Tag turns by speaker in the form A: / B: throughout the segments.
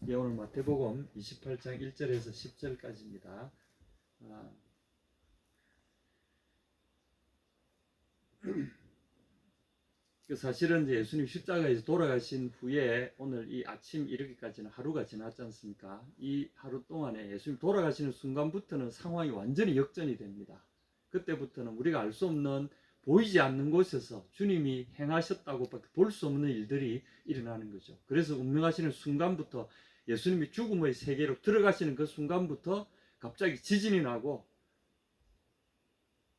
A: 예, 오늘 마태복음 28장 1절에서 10절까지입니다. 사실은 이제 예수님 십자가에서 돌아가신 후에 오늘 이 아침 이르기까지는 하루가 지났지 않습니까? 이 하루 동안에 예수님 돌아가시는 순간부터는 상황이 완전히 역전이 됩니다. 그때부터는 우리가 알 수 없는 보이지 않는 곳에서 주님이 행하셨다고 볼 수 없는 일들이 일어나는 거죠. 그래서 운명하시는 순간부터 예수님이 죽음의 세계로 들어가시는 그 순간부터 갑자기 지진이 나고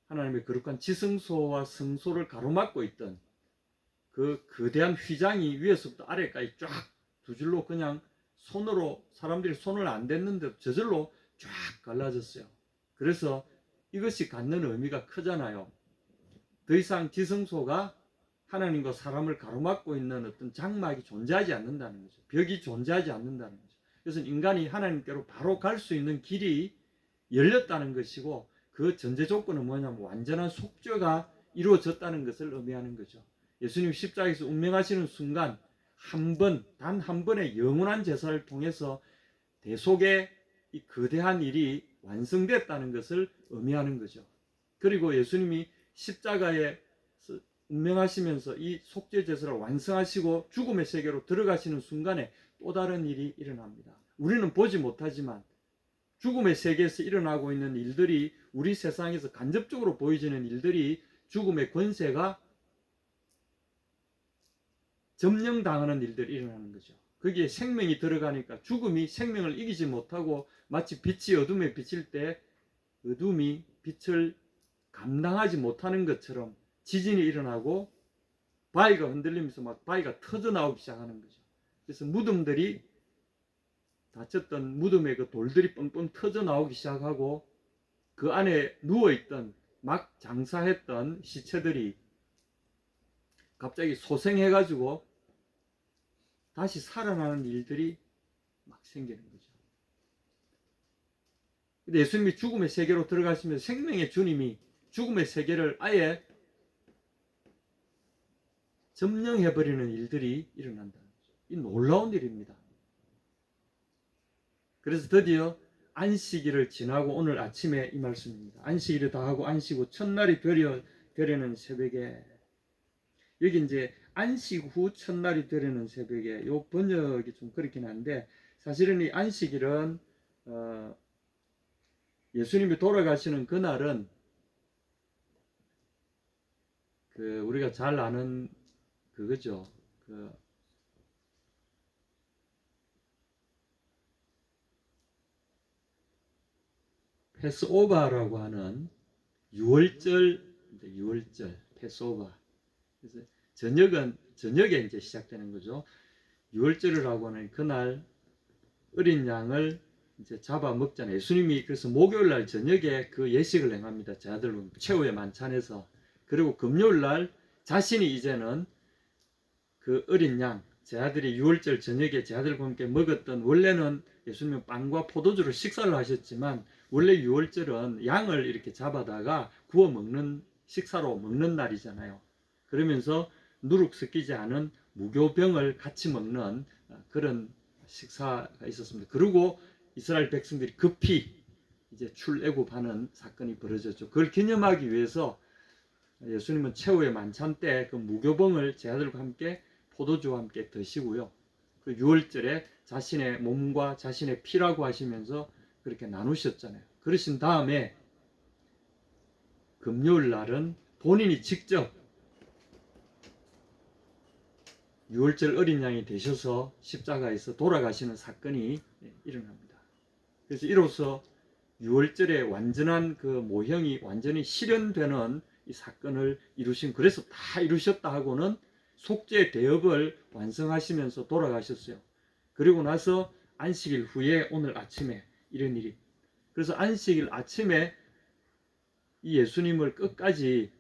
A: 하나님의 거룩한 지성소와 성소를 가로막고 있던 그 거대한 휘장이 위에서부터 아래까지 쫙 두 줄로 그냥 손으로 사람들이 손을 안 댔는데 저절로 쫙 갈라졌어요. 그래서 이것이 갖는 의미가 크잖아요. 더 이상 지성소가 하나님과 사람을 가로막고 있는 어떤 장막이 존재하지 않는다는 거죠. 벽이 존재하지 않는다는 거죠. 그래서 인간이 하나님께로 바로 갈 수 있는 길이 열렸다는 것이고, 그 전제 조건은 뭐냐면 완전한 속죄가 이루어졌다는 것을 의미하는 거죠. 예수님 십자가에서 운명하시는 순간 단 한 번의 영원한 제사를 통해서 대속의 이 거대한 일이 완성됐다는 것을 의미하는 거죠. 그리고 예수님이 십자가에 운명하시면서 이 속죄 제사를 완성하시고 죽음의 세계로 들어가시는 순간에 또 다른 일이 일어납니다. 우리는 보지 못하지만 죽음의 세계에서 일어나고 있는 일들이, 우리 세상에서 간접적으로 보여지는 일들이 죽음의 권세가 점령당하는 일들이 일어나는 거죠. 거기에 생명이 들어가니까 죽음이 생명을 이기지 못하고 마치 빛이 어둠에 비칠 때 어둠이 빛을 감당하지 못하는 것처럼 지진이 일어나고 바위가 흔들리면서 막 바위가 터져 나오기 시작하는 거죠. 그래서 무덤들이, 닫혔던 무덤의 그 돌들이 뻥뻥 터져 나오기 시작하고 그 안에 누워있던 막 장사했던 시체들이 갑자기 소생해가지고 다시 살아나는 일들이 막 생기는 거죠. 근데 예수님이 죽음의 세계로 들어가시면서 생명의 주님이 죽음의 세계를 아예 점령해버리는 일들이 일어난다는 거죠. 이 놀라운 일입니다. 그래서 드디어 안식일을 지나고 오늘 아침에 이 말씀입니다. 안식일을 다 하고 안식 후 첫날이 되려는 새벽에, 여기 이제 안식 후 첫날이 되려는 새벽에, 요 번역이 좀 그렇긴 한데, 사실은 이 안식일은 예수님이 돌아가시는 그날은 우리가 잘 아는 그거죠. 패스오버라고 하는 6월절, 패스오버. 그래서 저녁에 이제 시작되는 거죠. 6월절을 하고 하는 그날 어린 양을 이제 잡아 먹잖아요. 예수님이 그래서 목요일 날 저녁에 그 예식을 행합니다. 제자들 최후의 만찬에서. 그리고 금요일 날 자신이 이제는 그 어린 양, 제자들이 6월절 저녁에 제자들과 함께 먹었던, 원래는 예수님은 빵과 포도주를 식사를 하셨지만 원래 6월절은 양을 이렇게 잡아다가 구워 먹는, 식사로 먹는 날이잖아요. 그러면서 누룩 섞이지 않은 무교병을 같이 먹는 그런 식사가 있었습니다. 그리고 이스라엘 백성들이 급히 이제 출애굽하는 사건이 벌어졌죠. 그걸 기념하기 위해서 예수님은 최후의 만찬 때 그 무교병을 제자들과 함께 포도주와 함께 드시고요. 그 6월절에 자신의 몸과 자신의 피라고 하시면서 그렇게 나누셨잖아요. 그러신 다음에 금요일 날은 본인이 직접 6월절 어린 양이 되셔서 십자가에서 돌아가시는 사건이 일어납니다. 그래서 이로써 6월절의 완전한 그 모형이 완전히 실현되는 이 사건을 이루신, 그래서 다 이루셨다 하고는 속죄 대업을 완성하시면서 돌아가셨어요. 그리고 나서 안식일 후에 오늘 아침에 이런 일이, 그래서 안식일 아침에 이 예수님을 끝까지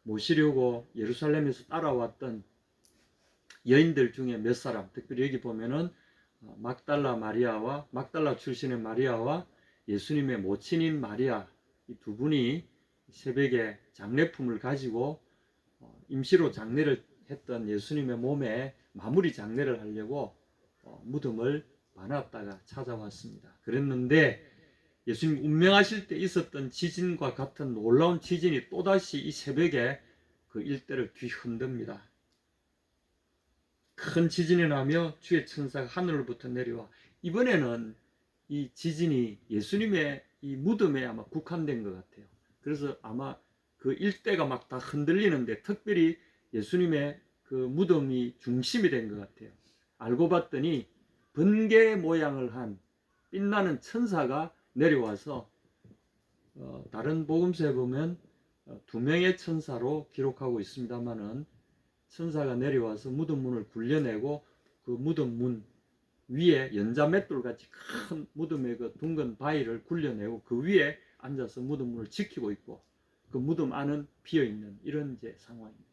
A: 모시려고 예루살렘에서 따라왔던 여인들 중에 몇 사람, 특별히 여기 보면은 막달라 출신의 마리아와 예수님의 모친인 마리아, 이 두 분이 새벽에 장례품을 가지고 임시로 장례를 했던 예수님의 몸에 마무리 장례를 하려고 무덤을 봐놨다가 찾아왔습니다. 그랬는데 예수님 운명하실 때 있었던 지진과 같은 놀라운 지진이 또다시 이 새벽에 그 일대를 뒤흔듭니다. 큰 지진이 나며 주의 천사가 하늘로부터 내려와, 이번에는 이 지진이 예수님의 이 무덤에 아마 국한된 것 같아요. 그래서 아마 그 일대가 막 다 흔들리는데 특별히 예수님의 그 무덤이 중심이 된 것 같아요. 알고 봤더니 번개 모양을 한 빛나는 천사가 내려와서 다른 복음서에 보면 2명의 천사로 기록하고 있습니다만은, 천사가 내려와서 무덤 문을 굴려내고 그 무덤 문 위에 연자 맷돌 같이 큰 무덤의 그 둥근 바위를 굴려내고 그 위에 앉아서 무덤 문을 지키고 있고, 그 무덤 안은 비어 있는 이런 이제 상황입니다.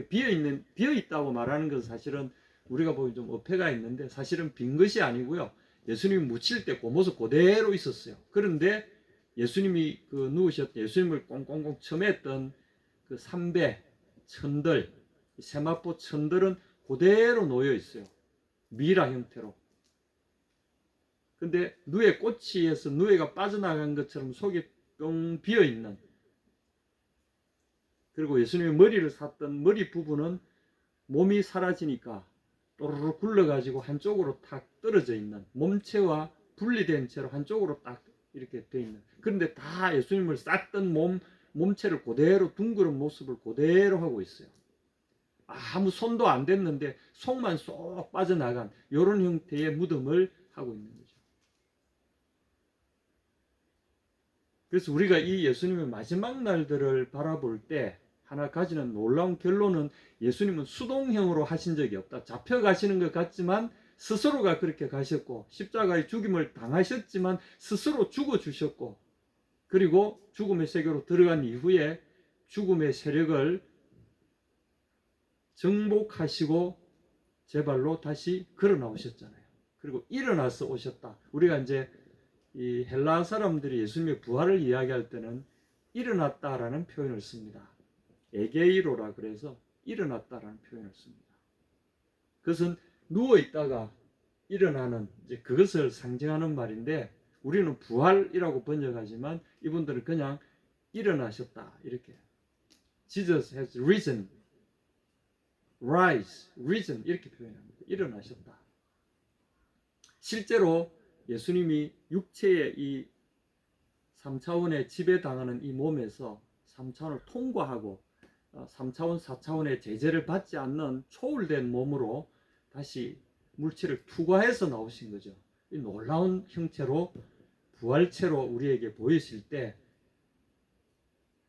A: 비어 있다고 말하는 것은 사실은 우리가 보기 좀 어폐가 있는데, 사실은 빈 것이 아니고요. 예수님이 묻힐 때 그 모습 그대로 있었어요. 그런데 예수님이 그 누우셨던, 예수님을 꽁꽁꽁 처매했던 그 삼배, 천들, 세마포 천들은 그대로 놓여 있어요. 미라 형태로. 근데 누에 꼬치에서 누에가 빠져나간 것처럼 속이 뿅 비어 있는, 그리고 예수님의 머리를 샀던 머리 부분은 몸이 사라지니까 또르르 굴러가지고 한쪽으로 탁 떨어져 있는, 몸체와 분리된 채로 한쪽으로 딱 이렇게 돼 있는. 그런데 다 예수님을 쌌던 몸체를 그대로 둥그런 모습을 그대로 하고 있어요. 아무 손도 안 댔는데 속만 쏙 빠져나간 이런 형태의 무덤을 하고 있는 거죠. 그래서 우리가 이 예수님의 마지막 날들을 바라볼 때 하나 가지는 놀라운 결론은, 예수님은 수동형으로 하신 적이 없다. 잡혀가시는 것 같지만 스스로가 그렇게 가셨고, 십자가의 죽임을 당하셨지만 스스로 죽어주셨고, 그리고 죽음의 세계로 들어간 이후에 죽음의 세력을 정복하시고 제 발로 다시 걸어 나오셨잖아요. 그리고 일어나서 오셨다. 우리가 이제 이 헬라 사람들이 예수님의 부활을 이야기할 때는 일어났다라는 표현을 씁니다. 에게이로라 그래서 일어났다라는 표현을 씁니다. 그것은 누워 있다가 일어나는, 이제 그것을 상징하는 말인데, 우리는 부활이라고 번역하지만 이분들은 그냥 일어나셨다 이렇게. Jesus has risen, rise, risen 이렇게 표현합니다. 일어나셨다. 실제로 예수님이 육체의 이 3차원의 지배당하는 이 몸에서 3차원을 통과하고 3차원, 4차원의 제재를 받지 않는 초월된 몸으로 다시 물질을 투과해서 나오신 거죠. 이 놀라운 형체로, 부활체로 우리에게 보이실 때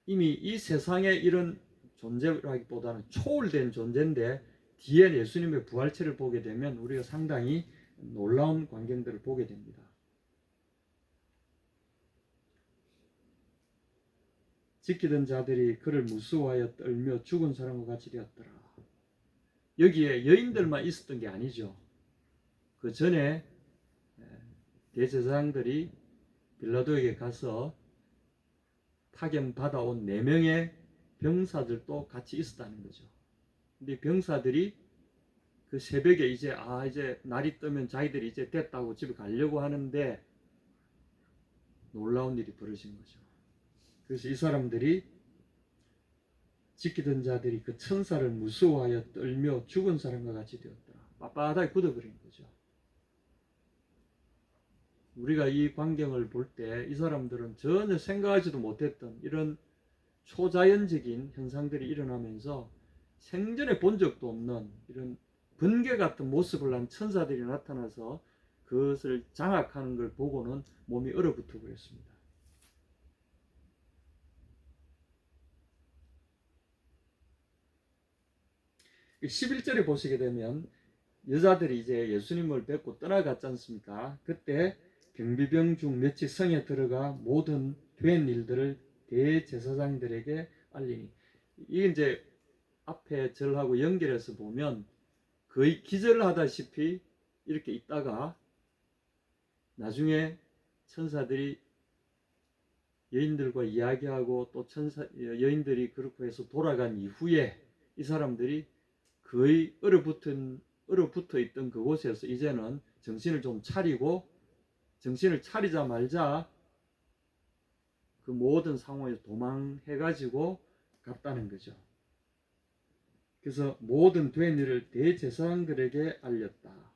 A: 이미 이 세상에 이런 존재라기보다는 초월된 존재인데, 뒤에 예수님의 부활체를 보게 되면 우리가 상당히 놀라운 광경들을 보게 됩니다. 지키던 자들이 그를 무수하여 떨며 죽은 사람과 같이 되었더라. 여기에 여인들만 있었던 게 아니죠. 그 전에 대제사장들이 빌라도에게 가서 파견 받아온 4명의 병사들도 같이 있었다는 거죠. 근데 병사들이 그 새벽에 이제 날이 뜨면 자기들이 이제 됐다고 집에 가려고 하는데 놀라운 일이 벌어진 거죠. 그래서 이 사람들이, 지키던 자들이 그 천사를 무서워하여 떨며 죽은 사람과 같이 되었더라. 빳빳하게 굳어버린 거죠. 우리가 이 광경을 볼 때 이 사람들은 전혀 생각하지도 못했던 이런 초자연적인 현상들이 일어나면서 생전에 본 적도 없는 이런 번개 같은 모습을 한 천사들이 나타나서 그것을 장악하는 걸 보고는 몸이 얼어붙어 버렸습니다. 11절에 보시게 되면 여자들이 이제 예수님을 뵙고 떠나갔지 않습니까? 그때 경비병 중 몇이 성에 들어가 모든 된 일들을 대제사장들에게 알리니, 이게 이제 앞에 절하고 연결해서 보면 거의 기절하다시피 이렇게 있다가 나중에 천사들이 여인들과 이야기하고 또 여인들이 그렇게 해서 돌아간 이후에 이 사람들이 거의 얼어붙은 얼어붙어 있던 그곳에서 이제는 정신을 좀 차리고 정신을 차리자 말자 그 모든 상황에서 도망해가지고 갔다는 거죠. 그래서 모든 된 일을 대제사장들에게 알렸다.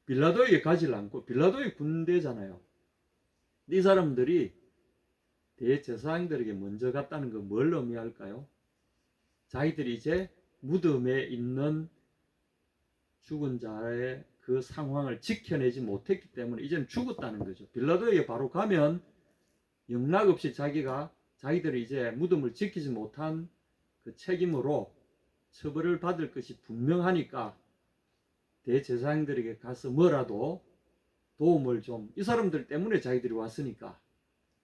A: 빌라도에게 가지 않고, 빌라도의 군대잖아요. 이 사람들이 대제사장들에게 먼저 갔다는 건 뭘 의미할까요? 자기들이 이제 무덤에 있는 죽은 자의 그 상황을 지켜내지 못했기 때문에 이제는 죽었다는 거죠. 빌라도에게 바로 가면 영락없이 자기들이 이제 무덤을 지키지 못한 그 책임으로 처벌을 받을 것이 분명하니까 대제사장들에게 가서 뭐라도 도움을 좀, 이 사람들 때문에 자기들이 왔으니까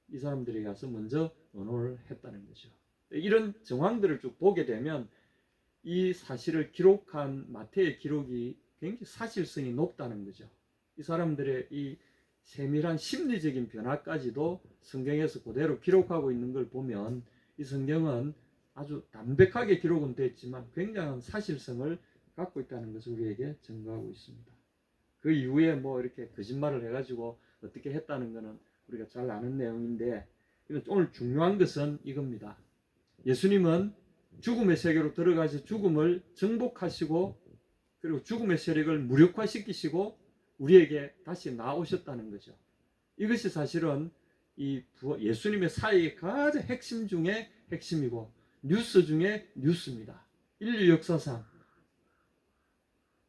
A: 이 사람들이 가서 먼저 언호를 했다는 거죠. 이런 정황들을 쭉 보게 되면 이 사실을 기록한 마태의 기록이 굉장히 사실성이 높다는 거죠. 이 사람들의 이 세밀한 심리적인 변화까지도 성경에서 그대로 기록하고 있는 걸 보면 이 성경은 아주 담백하게 기록은 됐지만 굉장한 사실성을 갖고 있다는 것을 우리에게 증거하고 있습니다. 그 이후에 뭐 이렇게 거짓말을 해가지고 어떻게 했다는 것은 우리가 잘 아는 내용인데, 오늘 중요한 것은 이겁니다. 예수님은 죽음의 세계로 들어가서 죽음을 정복하시고 그리고 죽음의 세력을 무력화시키시고 우리에게 다시 나오셨다는 거죠. 이것이 사실은 이 예수님의 사역의 가장 핵심 중에 핵심이고 뉴스 중에 뉴스입니다. 인류 역사상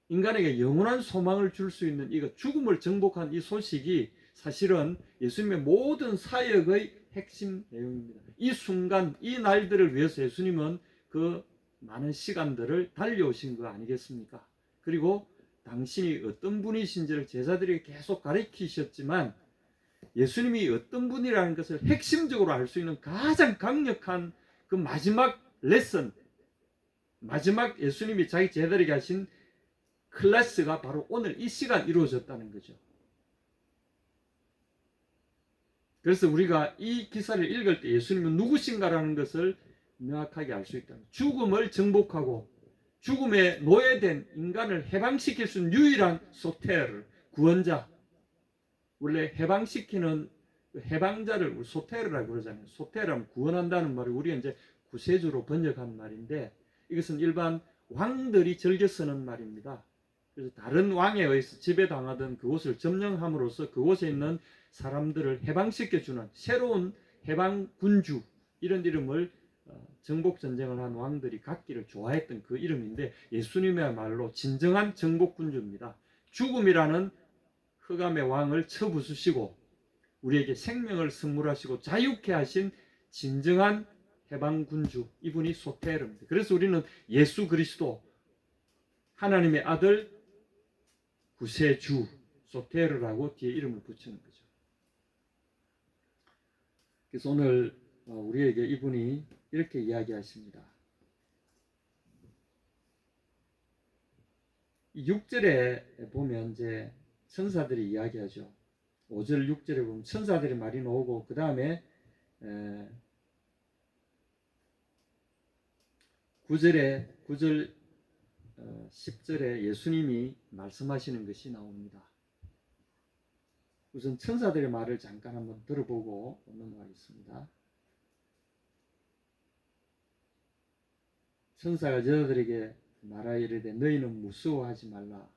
A: 인간에게 영원한 소망을 줄 수 있는 이거 죽음을 정복한 이 소식이 사실은 예수님의 모든 사역의 핵심 내용입니다. 이 순간, 이 날들을 위해서 예수님은 그 많은 시간들을 달려오신 거 아니겠습니까? 그리고 당신이 어떤 분이신지를 제자들에게 계속 가르치셨지만 예수님이 어떤 분이라는 것을 핵심적으로 알 수 있는 가장 강력한 그 마지막 레슨, 마지막 예수님이 자기 제자들에게 하신 클래스가 바로 오늘 이 시간 이루어졌다는 거죠. 그래서 우리가 이 기사를 읽을 때 예수님은 누구신가라는 것을 명확하게 알 수 있다. 죽음을 정복하고 죽음에 노예된 인간을 해방시킬 수 있는 유일한 소테르, 구원자. 원래 해방시키는 해방자를 소테르라고 그러잖아요. 소테르하면 구원한다는 말을 우리가 이제 구세주로 번역한 말인데 이것은 일반 왕들이 즐겨 쓰는 말입니다. 그래서 다른 왕에 의해서 지배당하던 그곳을 점령함으로써 그곳에 있는 사람들을 해방시켜주는 새로운 해방군주, 이런 이름을 정복전쟁을 한 왕들이 갖기를 좋아했던 그 이름인데 예수님이야말로 진정한 정복군주입니다. 죽음이라는 흑암의 왕을 쳐부수시고 우리에게 생명을 선물하시고 자유케 하신 진정한 해방군주, 이분이 소테르입니다. 그래서 우리는 예수 그리스도 하나님의 아들 구세주 소테르라고 뒤에 이름을 붙이는 거죠. 그래서 오늘 우리에게 이분이 이렇게 이야기하십니다. 6절에 보면 이제 천사들이 이야기하죠. 5절 6절에 보면 천사들의 말이 나오고 그 다음에 9절 10절에 예수님이 말씀하시는 것이 나옵니다. 우선 천사들의 말을 잠깐 한번 들어보고 넘어가겠습니다. 천사가 여자들에게 말하여 이르되 너희는 무서워하지 말라.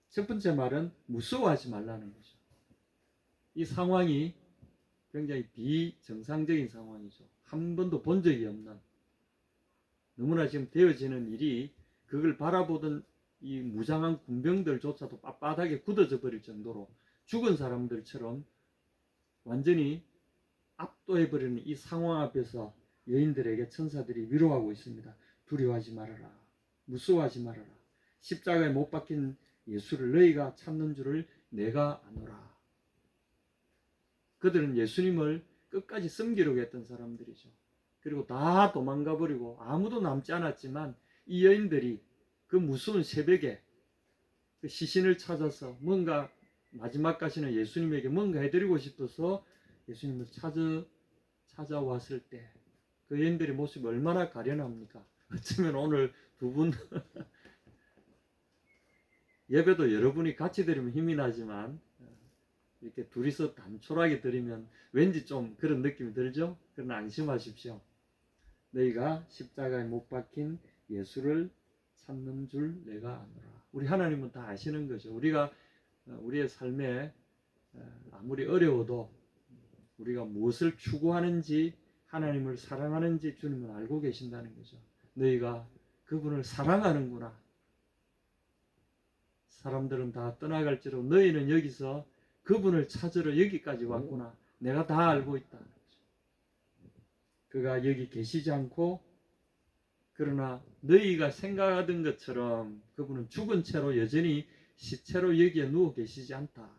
A: 첫 번째 말은 무서워하지 말라는 거죠. 이 상황이 굉장히 비정상적인 상황이죠. 한 번도 본 적이 없는, 너무나 지금 되어지는 일이 그걸 바라보던 이 무장한 군병들조차도 빳빳하게 굳어져 버릴 정도로 죽은 사람들처럼 완전히 압도해버리는 이 상황 앞에서 여인들에게 천사들이 위로하고 있습니다. 두려워하지 말아라. 무서워하지 말아라. 십자가에 못 박힌 예수를 너희가 찾는 줄을 내가 아노라. 그들은 예수님을 끝까지 섬기려고 했던 사람들이죠. 그리고 다 도망가 버리고 아무도 남지 않았지만 이 여인들이 그 무서운 새벽에 그 시신을 찾아서 뭔가 마지막까지는 예수님에게 뭔가 해드리고 싶어서 예수님을 찾아왔을 때 그 여인들의 모습이 얼마나 가련합니까? 어쩌면 오늘 두 분 예배도 여러분이 같이 드리면 힘이 나지만 이렇게 둘이서 단촐하게 드리면 왠지 좀 그런 느낌이 들죠? 그러나 안심하십시오. 너희가 십자가에 못 박힌 예수를 찾는 줄 내가 아노라. 우리 하나님은 다 아시는 거죠. 우리가 우리의 삶에 아무리 어려워도 우리가 무엇을 추구하는지, 하나님을 사랑하는지 주님은 알고 계신다는 거죠. 너희가 그분을 사랑하는구나. 사람들은 다 떠나갈지로 너희는 여기서 그분을 찾으러 여기까지 왔구나. 내가 다 알고 있다. 그가 여기 계시지 않고, 그러나 너희가 생각하던 것처럼 그분은 죽은 채로 여전히 시체로 여기에 누워 계시지 않다.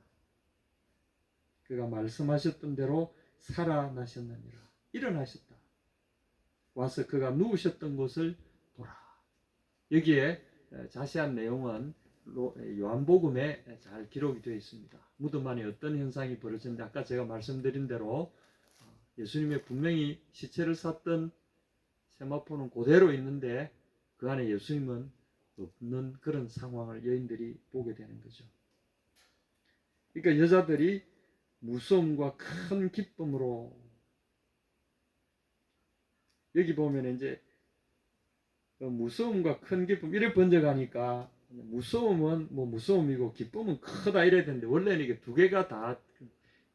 A: 그가 말씀하셨던 대로 살아나셨느니라. 일어나셨다. 와서 그가 누우셨던 곳을 보라. 여기에 자세한 내용은 요한복음에 잘 기록이 되어 있습니다. 무덤 안에 어떤 현상이 벌어졌는데, 아까 제가 말씀드린 대로 예수님의 분명히 시체를 쌌던 세마포는 그대로 있는데 그 안에 예수님은 없는 그런 상황을 여인들이 보게 되는 거죠. 그러니까 여자들이 무서움과 큰 기쁨으로, 여기 보면 이제 무서움과 큰 기쁨 이렇게 번역하니까 무서움은 뭐 무서움이고 기쁨은 크다 이래야 되는데, 원래는 이게 두 개가 다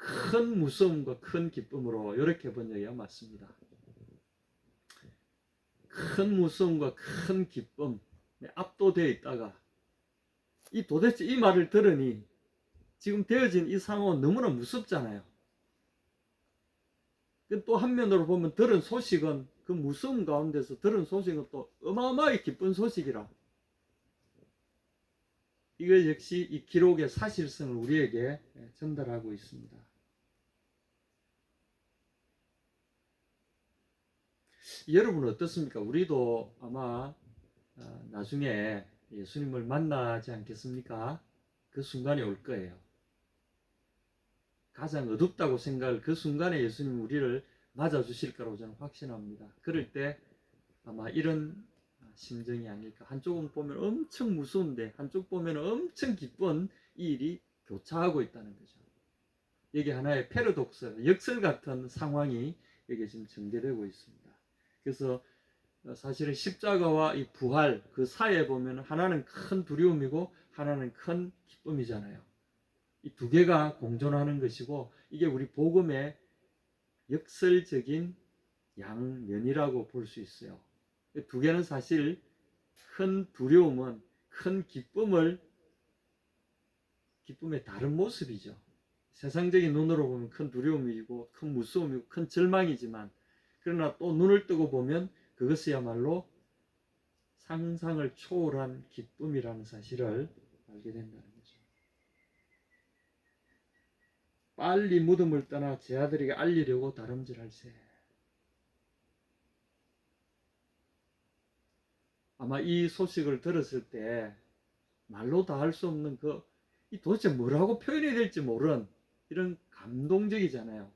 A: 큰 무서움과 큰 기쁨으로 이렇게 번역해야 맞습니다. 큰 무서움과 큰 기쁨, 압도되어 있다가 도대체 이 말을 들으니 지금 되어진 이 상황은 너무나 무섭잖아요. 또 한면으로 보면 들은 소식은, 그 무서움 가운데서 들은 소식은 또 어마어마하게 기쁜 소식이라. 이거 역시 이 기록의 사실성을 우리에게 전달하고 있습니다. 여러분 어떻습니까? 우리도 아마 나중에 예수님을 만나지 않겠습니까? 그 순간이 올 거예요. 가장 어둡다고 생각할 그 순간에 예수님 우리를 맞아주실 거라고 저는 확신합니다. 그럴 때 아마 이런 심정이 아닐까. 한쪽은 보면 엄청 무서운데 한쪽 보면 엄청 기쁜 이 일이 교차하고 있다는 거죠. 이게 하나의 패러독스, 역설 같은 상황이 여기 지금 전개되고 있습니다. 그래서 사실은 십자가와 이 부활 그 사이에 보면 하나는 큰 두려움이고 하나는 큰 기쁨이잖아요. 이 두 개가 공존하는 것이고, 이게 우리 복음의 역설적인 양면이라고 볼 수 있어요. 이 두 개는 사실 큰 두려움은 큰 기쁨의 다른 모습이죠. 세상적인 눈으로 보면 큰 두려움이고 큰 무서움이고 큰 절망이지만, 그러나 또 눈을 뜨고 보면 그것이야말로 상상을 초월한 기쁨이라는 사실을 알게 된다는 거죠. 빨리 무덤을 떠나 제 아들에게 알리려고 다름질할세. 아마 이 소식을 들었을 때 말로 다 할 수 없는 이 도대체 뭐라고 표현해야 될지 모르는 이런 감동적이잖아요.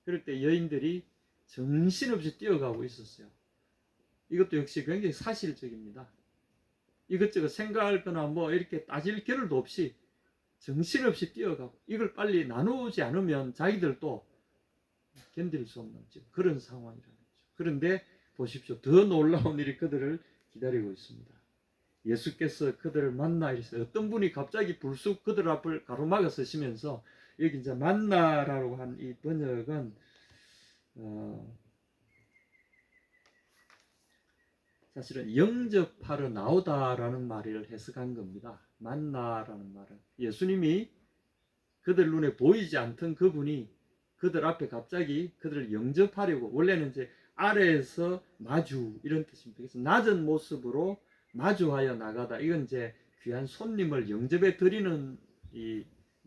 A: 그럴 때 여인들이 정신없이 뛰어가고 있었어요. 이것도 역시 굉장히 사실적입니다. 이것저것 생각할 거나 뭐 이렇게 따질 겨를도 없이 정신없이 뛰어가고, 이걸 빨리 나누지 않으면 자기들도 견딜 수 없는 그런 상황이라는 거죠. 그런데 보십시오. 더 놀라운 일이 그들을 기다리고 있습니다. 예수께서 그들을 만나 이르시되, 어떤 분이 갑자기 불쑥 그들 앞을 가로막아 서시면서, 여기 이제 만나라고 한 이 번역은 사실은 영접하러 나오다라는 말을 해석한 겁니다. 만나라는 말은 예수님이 그들 눈에 보이지 않던 그분이 그들 앞에 갑자기 그들을 영접하려고, 원래는 이제 아래에서 마주 이런 뜻입니다. 그래서 낮은 모습으로 마주하여 나가다, 이건 이제 귀한 손님을 영접해 드리는 이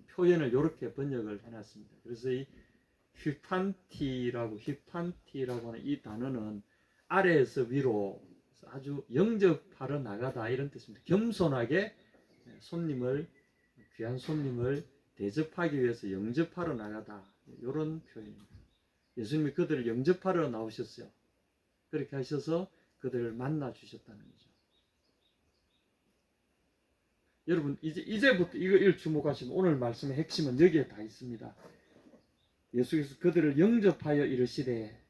A: 표현을 이렇게 번역을 해놨습니다. 그래서 이 휘판티라고 하는 이 단어는 아래에서 위로 아주 영접하러 나가다 이런 뜻입니다. 겸손하게 귀한 손님을 대접하기 위해서 영접하러 나가다, 이런 표현입니다. 예수님이 그들을 영접하러 나오셨어요. 그렇게 하셔서 그들을 만나 주셨다는 거죠. 여러분 이제부터 이걸 주목하시면 오늘 말씀의 핵심은 여기에 다 있습니다. 예수께서 그들을 영접하여 이르시되,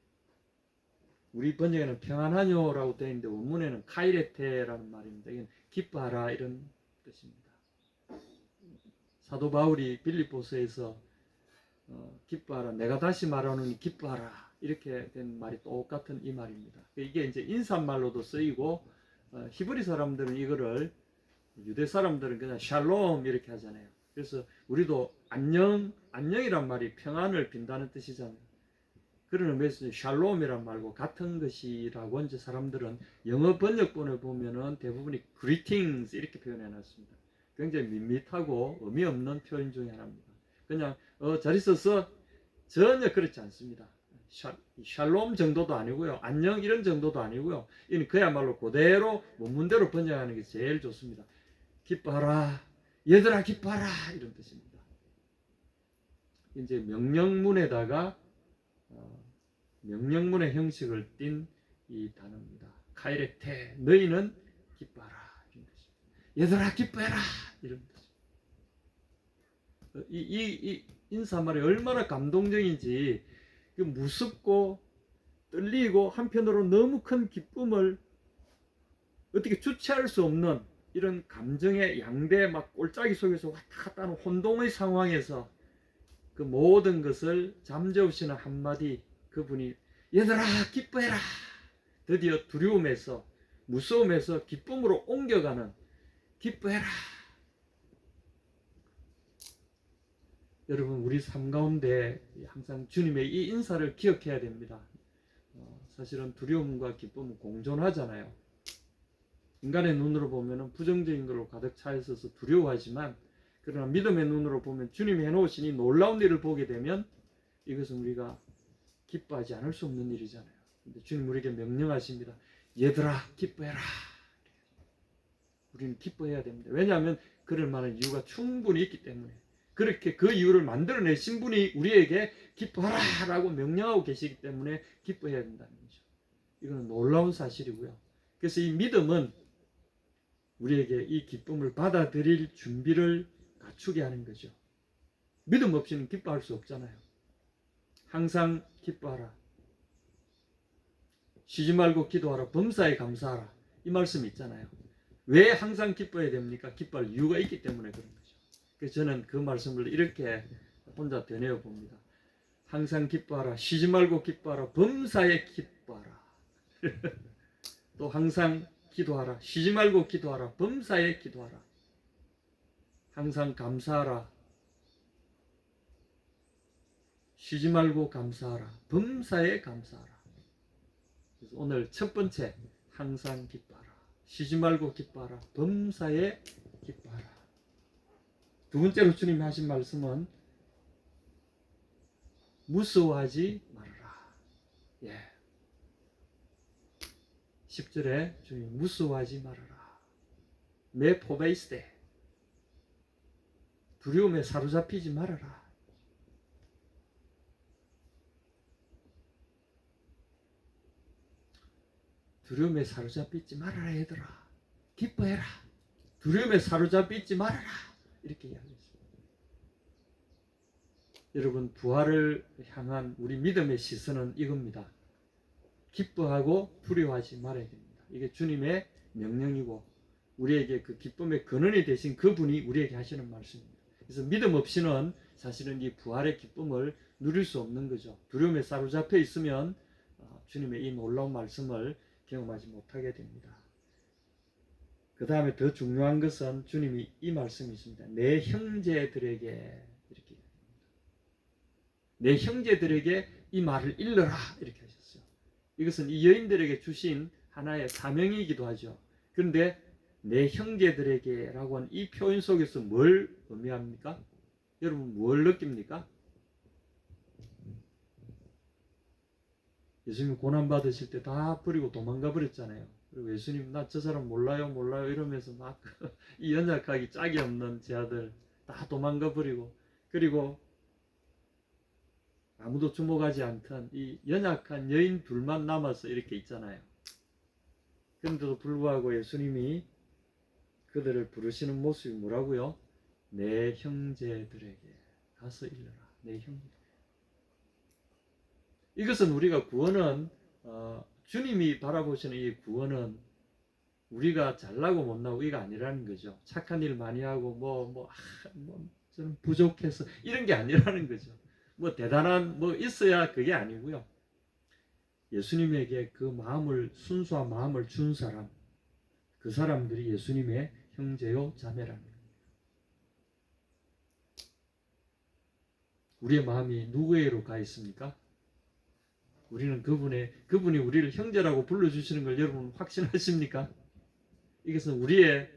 A: 우리 번역에는 평안하뇨라고 되어 있는데 원문에는 카이레테라는 말입니다. 이건 기뻐하라 이런 뜻입니다. 사도 바울이 빌립보서에서 기뻐하라, 내가 다시 말하노니 기뻐하라, 이렇게 된 말이 똑같은 이 말입니다. 이게 이제 인사말로도 쓰이고 히브리 사람들은 이거를, 유대 사람들은 그냥 샬롬 이렇게 하잖아요. 그래서 우리도 안녕이란 말이 평안을 빈다는 뜻이잖아요. 그런 의미에서 샬롬이란 말고 같은 것이라고 이제 사람들은 영어 번역본을 보면은 대부분이 greetings 이렇게 표현해 놨습니다. 굉장히 밋밋하고 의미 없는 표현 중에 하나입니다. 그냥 잘 있었어? 전혀 그렇지 않습니다. 샬롬 정도도 아니고요, 안녕 이런 정도도 아니고요, 이는 그야말로 그대로 원문대로 번역하는 게 제일 좋습니다. 기뻐하라, 얘들아 기뻐하라, 이런 뜻입니다. 이제 명령문에다가 명령문의 형식을 띤 이 단어입니다. 카이레테, 너희는 기뻐하라, 이런 뜻입니다. 얘들아 기뻐해라, 이런 뜻입니다. 이 인사말이 얼마나 감동적인지, 무섭고 떨리고 한편으로 너무 큰 기쁨을 어떻게 주체할 수 없는 이런 감정의 양대 막 꼴짜기 속에서 왔다 갔다 하는 혼동의 상황에서 그 모든 것을 잠재우시는 한마디, 그분이 얘들아 기뻐해라, 드디어 두려움에서 무서움에서 기쁨으로 옮겨가는, 기뻐해라. 여러분, 우리 삶 가운데 항상 주님의 이 인사를 기억해야 됩니다. 사실은 두려움과 기쁨은 공존하잖아요. 인간의 눈으로 보면 부정적인 걸로 가득 차 있어서 두려워하지만, 그러나 믿음의 눈으로 보면 주님이 해놓으신 이 놀라운 일을 보게 되면 이것은 우리가 기뻐하지 않을 수 없는 일이잖아요. 근데 주님 우리에게 명령하십니다. 얘들아 기뻐해라. 우리는 기뻐해야 됩니다. 왜냐하면 그럴 만한 이유가 충분히 있기 때문에, 그렇게 그 이유를 만들어내신 분이 우리에게 기뻐하라 라고 명령하고 계시기 때문에 기뻐해야 된다는 거죠. 이거는 놀라운 사실이고요. 그래서 이 믿음은 우리에게 이 기쁨을 받아들일 준비를 갖추게 하는 거죠. 믿음 없이는 기뻐할 수 없잖아요. 항상 기뻐하라, 쉬지 말고 기도하라, 범사에 감사하라, 이 말씀이 있잖아요. 왜 항상 기뻐해야 됩니까? 기뻐할 이유가 있기 때문에 그런 거죠. 그래서 저는 그 말씀을 이렇게 혼자 되뇌어 봅니다. 항상 기뻐하라, 쉬지 말고 기뻐하라, 범사에 기뻐하라. 또 항상 기도하라, 쉬지 말고 기도하라, 범사에 기도하라. 항상 감사하라, 쉬지 말고 감사하라, 범사에 감사하라. 그래서 오늘 첫 번째, 항상 기뻐하라, 쉬지 말고 기뻐하라, 범사에 기뻐하라. 두 번째로 주님이 하신 말씀은 무서워하지 말아라. 10절에 주님이 무서워하지 말아라. 매 포베이스데, 두려움에 사로잡히지 말아라. 두려움에 사로잡히지 말아라 얘들아. 기뻐해라. 두려움에 사로잡히지 말아라. 이렇게 이야기했습니다. 여러분, 부활을 향한 우리 믿음의 시선은 이겁니다. 기뻐하고 두려워하지 말아야 됩니다. 이게 주님의 명령이고 우리에게 그 기쁨의 근원이 되신 그분이 우리에게 하시는 말씀입니다. 그래서 믿음 없이는 사실은 이 부활의 기쁨을 누릴 수 없는 거죠. 두려움에 사로잡혀 있으면 주님의 이 놀라운 말씀을 경험하지 못하게 됩니다. 그 다음에 더 중요한 것은 주님이 이 말씀이 있습니다. 내 형제들에게, 이렇게 내 형제들에게 이 말을 일러라, 이렇게 하셨어요. 이것은 이 여인들에게 주신 하나의 사명이기도 하죠. 그런데 내 형제들에게 라고 하는 이 표현 속에서 뭘 의미합니까? 여러분 뭘 느낍니까? 예수님 고난받으실 때 다 버리고 도망가 버렸잖아요. 그리고 예수님 나 저 사람 몰라요 이러면서 막 이 연약하기 짝이 없는 제 아들 다 도망가 버리고, 그리고 아무도 주목하지 않던 이 연약한 여인 둘만 남아서 이렇게 있잖아요. 그런데도 불구하고 예수님이 그들을 부르시는 모습이 뭐라고요? 내 형제들에게 가서 일러라. 내 형제. 이것은 우리가 구원은 주님이 바라보시는 이 구원은 우리가 잘나고 못나고 이가 아니라는 거죠. 착한 일 많이 하고 저는 부족해서 이런 게 아니라는 거죠. 뭐 대단한 뭐 있어야 그게 아니고요. 예수님에게 그 마음을 순수한 마음을 준 사람, 그 사람들이 예수님의 형제요 자매랍니다. 우리의 마음이 누구에게로 가 있습니까? 우리는 그분이 우리를 형제라고 불러주시는 걸 여러분 확신하십니까? 이것은 우리의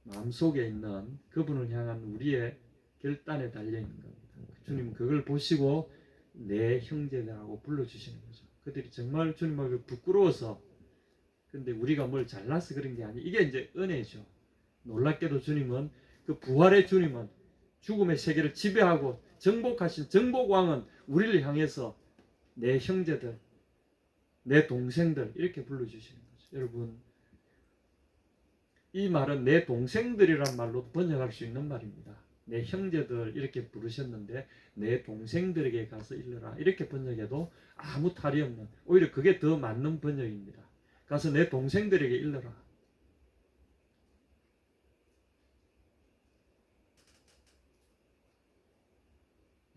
A: 마음속에 있는 그분을 향한 우리의 결단에 달려있는 겁니다. 주님 그걸 보시고 내 형제라고 불러주시는 거죠. 그들이 정말 주님 앞에 부끄러워서, 근데 우리가 뭘 잘나서 그런 게 아니에요. 이게 이제 은혜죠. 놀랍게도 주님은, 그 부활의 주님은, 죽음의 세계를 지배하고 정복하신 정복왕은 우리를 향해서 내 형제들, 내 동생들 이렇게 불러주시는 거죠. 여러분, 이 말은 내 동생들이란 말로 번역할 수 있는 말입니다. 내 형제들 이렇게 부르셨는데 내 동생들에게 가서 일러라 이렇게 번역해도 아무 탈이 없는, 오히려 그게 더 맞는 번역입니다. 가서 내 동생들에게 일러라.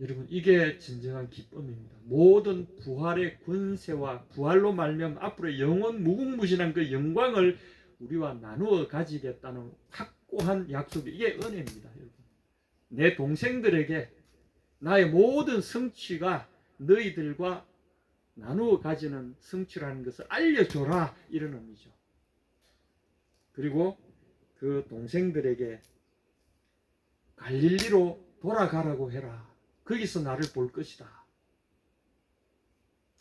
A: 여러분, 이게 진정한 기쁨입니다. 모든 부활의 권세와 부활로 말미암아 앞으로 영원 무궁무진한 그 영광을 우리와 나누어 가지겠다는 확고한 약속이, 이게 은혜입니다. 여러분, 내 동생들에게 나의 모든 성취가 너희들과 나누어 가지는 성취라는 것을 알려줘라, 이런 의미죠. 그리고 그 동생들에게 갈릴리로 돌아가라고 해라. 거기서 나를 볼 것이다.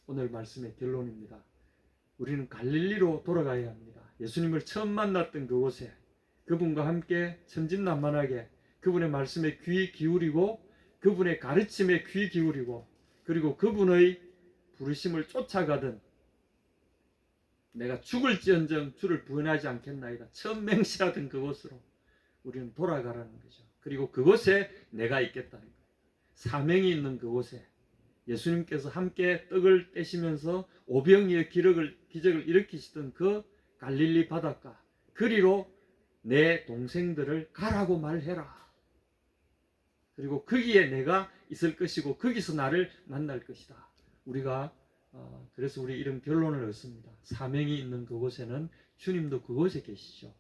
A: 오늘 말씀의 결론입니다. 우리는 갈릴리로 돌아가야 합니다. 예수님을 처음 만났던 그곳에 그분과 함께 천진난만하게 그분의 말씀에 귀 기울이고 그분의 가르침에 귀 기울이고 그리고 그분의 부르심을 쫓아가던, 내가 죽을지언정 주를 부인하지 않겠나이다 처음 맹세하던 그곳으로 우리는 돌아가라는 거죠. 그리고 그곳에 내가 있겠다는 거예요. 사명이 있는 그곳에 예수님께서 함께 떡을 떼시면서 오병이의 기적을 일으키시던 그 갈릴리 바닷가, 그리로 내 동생들을 가라고 말해라. 그리고 거기에 내가 있을 것이고 거기서 나를 만날 것이다. 우리가 그래서 우리 이런 결론을 얻습니다. 사명이 있는 그곳에는 주님도 그곳에 계시죠.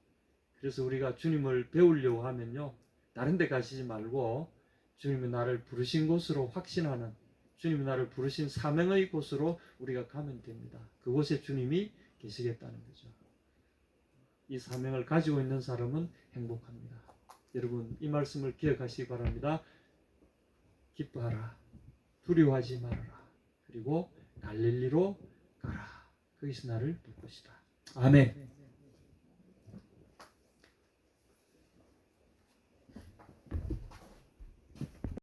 A: 그래서 우리가 주님을 배우려고 하면요, 다른 데 가시지 말고 주님이 나를 부르신 곳으로 확신하는, 주님이 나를 부르신 사명의 곳으로 우리가 가면 됩니다. 그곳에 주님이 계시겠다는 거죠. 이 사명을 가지고 있는 사람은 행복합니다. 여러분, 이 말씀을 기억하시기 바랍니다. 기뻐하라. 두려워하지 말아라. 그리고 갈릴리로 가라. 거기서 나를 볼 것이다. 아멘.